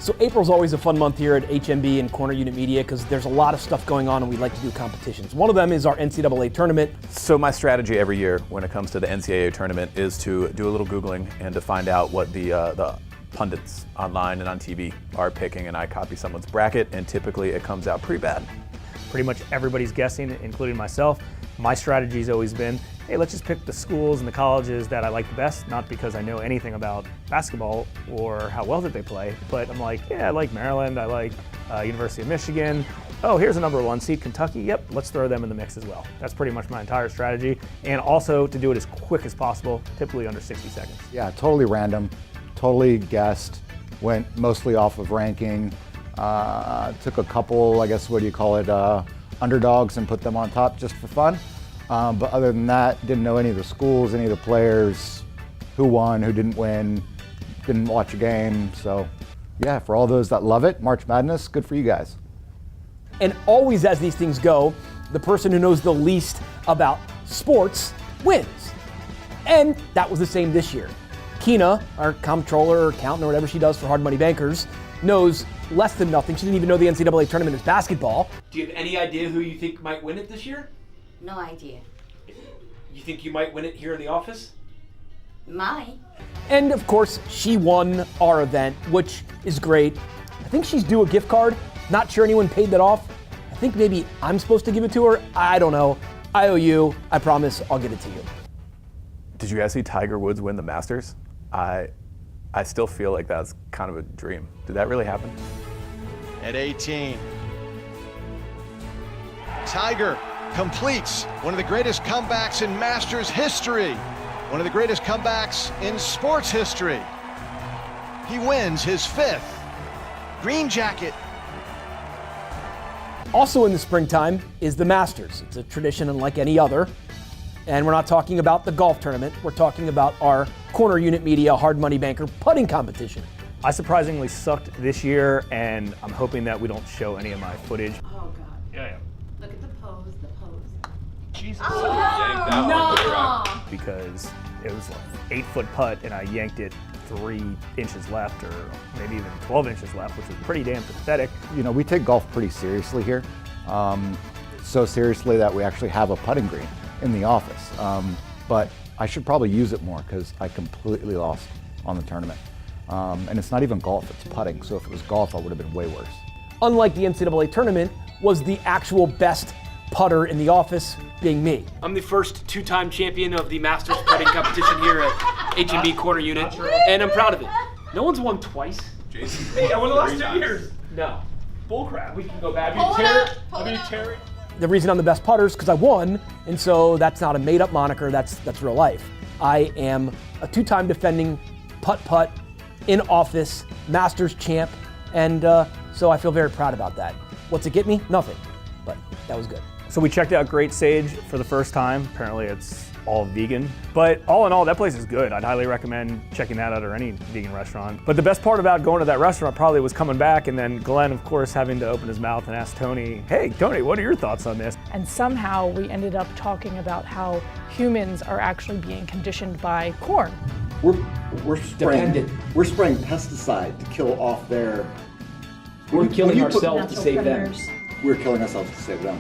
So April's always a fun month here at HMB and Corner Unit Media because there's a lot of stuff going on and we like to do competitions. One of them is our NCAA tournament. So my strategy every year when it comes to the NCAA tournament is to do a little Googling and to find out what the pundits online and on TV are picking, and I copy someone's bracket, and typically it comes out pretty bad. Pretty much everybody's guessing, including myself. My strategy's always been, hey, let's just pick the schools and the colleges that I like the best, not because I know anything about basketball or how well that they play, but I'm like, yeah, I like Maryland, I like University of Michigan. Oh, here's a number 1 seed, Kentucky. Yep, let's throw them in the mix as well. That's pretty much my entire strategy, and also to do it as quick as possible, typically under 60 seconds. Yeah, totally random, totally guessed, went mostly off of ranking. Took a couple, I guess, what do you call it, underdogs and put them on top just for fun. But other than that, didn't know any of the schools, any of the players, who won, who didn't win, didn't watch a game. So yeah, for all those that love it, March Madness, good for you guys. And always as these things go, the person who knows the least about sports wins. And that was the same this year. Keena, our comptroller or accountant or whatever she does for Hard Money Bankers, knows less than nothing. She didn't even know the NCAA tournament is basketball. Do you have any idea who you think might win it this year? No idea. You think you might win it here in the office? Might. And of course, she won our event, which is great. I think she's due a gift card. Not sure anyone paid that off. I think maybe I'm supposed to give it to her. I don't know. I owe you. I promise I'll get it to you. Did you guys see Tiger Woods win the Masters? I still feel like that's kind of a dream. Did that really happen? At 18, Tiger completes one of the greatest comebacks in Masters history, one of the greatest comebacks in sports history. He wins his 5th green jacket. Also in the springtime is the Masters. It's a tradition unlike any other. And we're not talking about the golf tournament. We're talking about our Corner Unit Media Hard Money Banker putting competition. I surprisingly sucked this year, and I'm hoping that we don't show any of my footage. Oh, God. Yeah. Look at the pose, Jesus. Oh, no! Because it was like 8-foot putt, and I yanked it 3 inches left, or maybe even 12 inches left, which was pretty damn pathetic. You know, we take golf pretty seriously here. So seriously that we actually have a putting green in the office. But I should probably use it more because I completely lost on the tournament. And it's not even golf, it's putting. So if it was golf, I would have been way worse. Unlike the NCAA tournament, was the actual best putter in the office being me. I'm the first 2-time champion of the Masters putting competition here at HMB Corner Unit, and I'm proud of it. No one's won twice. Jason. Hey, I won the last 2 years. No. Bullcrap. We can go back. The reason I'm the best putter is because I won, and so that's not a made-up moniker, that's real life. I am a 2-time defending putt-putt in office Masters champ, and so I feel very proud about that. What's it get me? Nothing, but that was good. So we checked out Great Sage for the first time. Apparently it's all vegan, but all in all, that place is good. I'd highly recommend checking that out, or any vegan restaurant. But the best part about going to that restaurant probably was coming back, and then Glenn, of course, having to open his mouth and ask Tony, hey, Tony, what are your thoughts on this? And somehow we ended up talking about how humans are actually being conditioned by corn. We're spraying pesticide to kill off their. We're killing ourselves to save them. We're killing ourselves to save them.